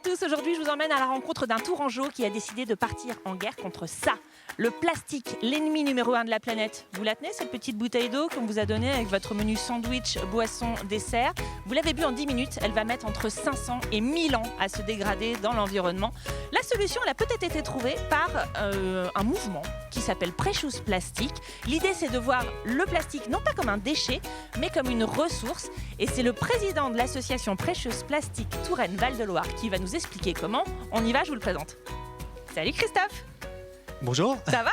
tous, aujourd'hui je vous emmène à la rencontre d'un Tourangeau qui a décidé de partir en guerre contre ça. Le plastique, l'ennemi numéro 1 de la planète. Vous la tenez, cette petite bouteille d'eau qu'on vous a donnée avec votre menu sandwich, boisson, dessert. Vous l'avez bu en 10 minutes, elle va mettre entre 500 et 1000 ans à se dégrader dans l'environnement. La solution, elle a peut-être été trouvée par un mouvement qui s'appelle Precious Plastic. L'idée, c'est de voir le plastique non pas comme un déchet, mais comme une ressource. Et c'est le président de l'association Precious Plastic Touraine Val-de-Loire qui va nous expliquer comment. On y va, je vous le présente. Salut Christophe. Bonjour. Ça va?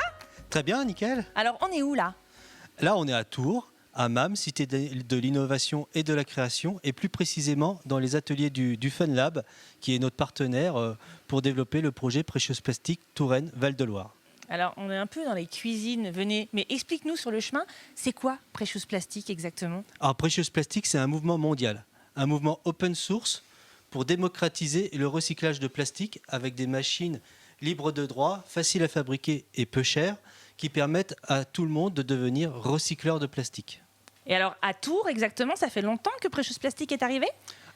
Très bien, nickel. Alors, on est où là? Là, on est à Tours, à MAM, cité de l'innovation et de la création, et plus précisément dans les ateliers du Fun Lab, qui est notre partenaire pour développer le projet Precious Plastic Touraine Val-de-Loire. Alors, on est un peu dans les cuisines, venez. Mais explique-nous sur le chemin, c'est quoi Precious Plastic exactement? Alors, Precious Plastic, c'est un mouvement mondial, un mouvement open source pour démocratiser le recyclage de plastique avec des machines libres de droit, faciles à fabriquer et peu chères, qui permettent à tout le monde de devenir recycleur de plastique. Et alors, à Tours, exactement, ça fait longtemps que Precious Plastic est arrivé?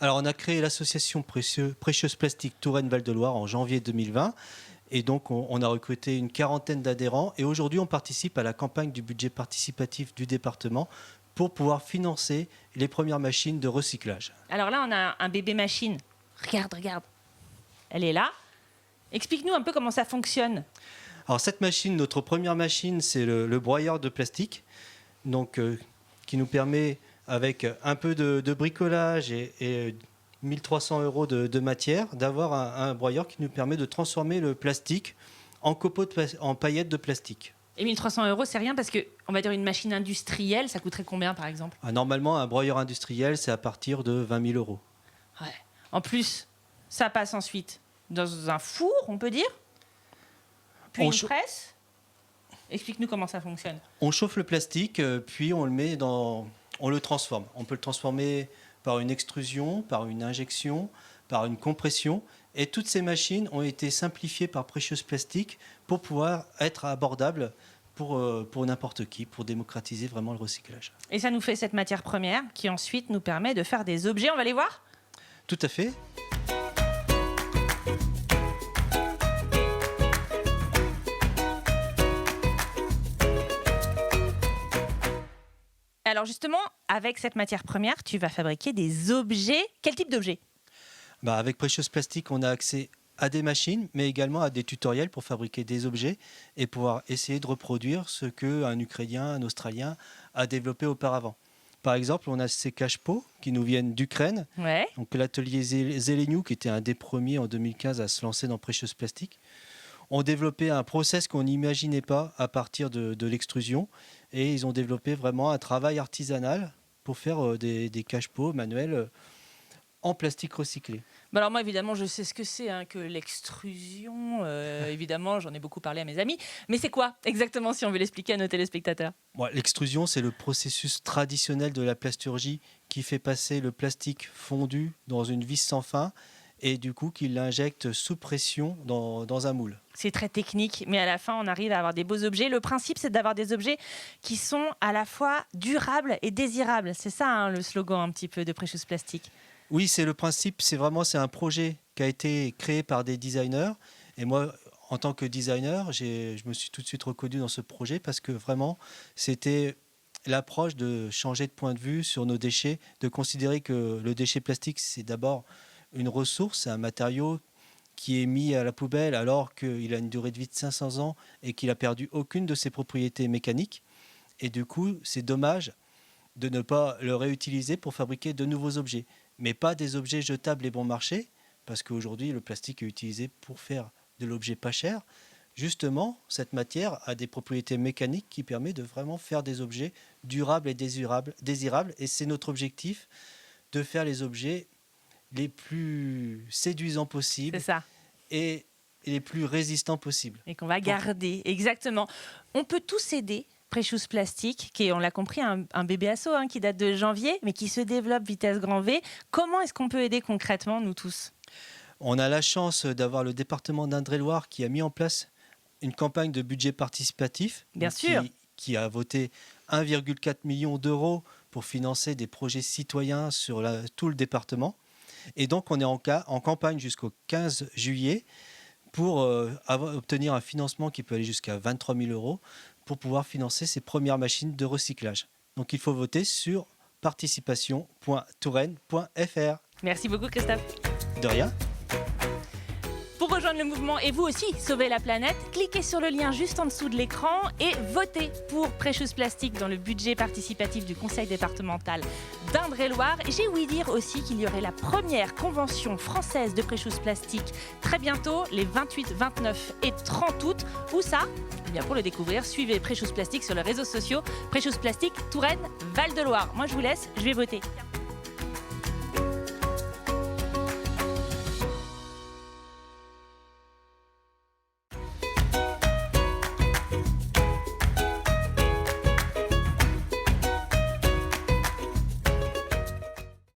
Alors, on a créé l'association Precious Plastic Touraine Val-de-Loire en janvier 2020. Et donc, on a recruté une quarantaine d'adhérents. Et aujourd'hui, on participe à la campagne du budget participatif du département pour pouvoir financer les premières machines de recyclage. Alors là, on a un bébé machine. Regarde. Elle est là. Explique-nous un peu comment ça fonctionne. Alors, cette machine, notre première machine, c'est le broyeur de plastique. Donc, qui nous permet, avec un peu de bricolage et 1300 € de matière, d'avoir un broyeur qui nous permet de transformer le plastique en copeaux en paillettes de plastique. Et 1300 €, c'est rien parce que, on va dire, une machine industrielle, ça coûterait combien par exemple? Normalement, un broyeur industriel, c'est à partir de 20 000 €. Ouais. En plus, ça passe ensuite dans un four, on peut dire, puis une presse. Explique-nous comment ça fonctionne. On chauffe le plastique, puis on le met on le transforme. On peut le transformer par une extrusion, par une injection, par une compression. Et toutes ces machines ont été simplifiées par Precious Plastic pour pouvoir être abordables pour n'importe qui, pour démocratiser vraiment le recyclage. Et ça nous fait cette matière première qui ensuite nous permet de faire des objets. On va les voir? Tout à fait. Alors justement, avec cette matière première, tu vas fabriquer des objets. Quel type d'objets? Avec Precious Plastic, on a accès à des machines, mais également à des tutoriels pour fabriquer des objets et pouvoir essayer de reproduire ce qu'un Ukrainien, un Australien a développé auparavant. Par exemple, on a ces cache-pots qui nous viennent d'Ukraine. Ouais. Donc l'atelier Zeleniu, qui était un des premiers en 2015 à se lancer dans Precious Plastic, ont développé un process qu'on n'imaginait pas à partir de l'extrusion. Et ils ont développé vraiment un travail artisanal pour faire des cache-pots manuels en plastique recyclé. Alors moi, évidemment, je sais ce que c'est que l'extrusion. Évidemment, j'en ai beaucoup parlé à mes amis. Mais c'est quoi exactement, si on veut l'expliquer à nos téléspectateurs? L'extrusion, c'est le processus traditionnel de la plasturgie qui fait passer le plastique fondu dans une vis sans fin et du coup qui l'injecte sous pression dans un moule. C'est très technique, mais à la fin, on arrive à avoir des beaux objets. Le principe, c'est d'avoir des objets qui sont à la fois durables et désirables. C'est ça, le slogan un petit peu de Precious Plastic. Oui, c'est le principe. C'est un projet qui a été créé par des designers. Et moi, en tant que designer, je me suis tout de suite reconnu dans ce projet parce que vraiment, c'était l'approche de changer de point de vue sur nos déchets, de considérer que le déchet plastique, c'est d'abord une ressource, c'est un matériau qui est mis à la poubelle alors qu'il a une durée de vie de 500 ans et qu'il a perdu aucune de ses propriétés mécaniques. Et du coup, c'est dommage de ne pas le réutiliser pour fabriquer de nouveaux objets, mais pas des objets jetables et bon marché, parce qu'aujourd'hui, le plastique est utilisé pour faire de l'objet pas cher. Justement, cette matière a des propriétés mécaniques qui permettent de vraiment faire des objets durables et désirables. Et c'est notre objectif de faire les objets les plus séduisants possibles. C'est ça. Et les plus résistants possibles. Et qu'on va garder, exactement. On peut tous aider Precious Plastic, qui est, on l'a compris, un bébé asso qui date de janvier, mais qui se développe vitesse grand V. Comment est-ce qu'on peut aider concrètement, nous tous? On a la chance d'avoir le département d'Indre-et-Loire qui a mis en place une campagne de budget participatif. Bien sûr. Qui a voté 1,4 million d'euros pour financer des projets citoyens sur tout le département. Et donc, on est en campagne jusqu'au 15 juillet pour obtenir un financement qui peut aller jusqu'à 23 000 € pour pouvoir financer ces premières machines de recyclage. Donc, il faut voter sur participation.touraine.fr. Merci beaucoup Christophe. De rien. Pour rejoindre le mouvement et vous aussi sauver la planète, cliquez sur le lien juste en dessous de l'écran et votez pour Precious Plastic dans le budget participatif du conseil départemental d'Indre-et-Loire. J'ai ouï dire aussi qu'il y aurait la première convention française de Precious Plastic très bientôt, les 28, 29 et 30 août. Où ça ? Eh bien pour le découvrir, suivez Precious Plastic sur les réseaux sociaux, Precious Plastic Touraine Val de Loire. Moi je vous laisse, je vais voter.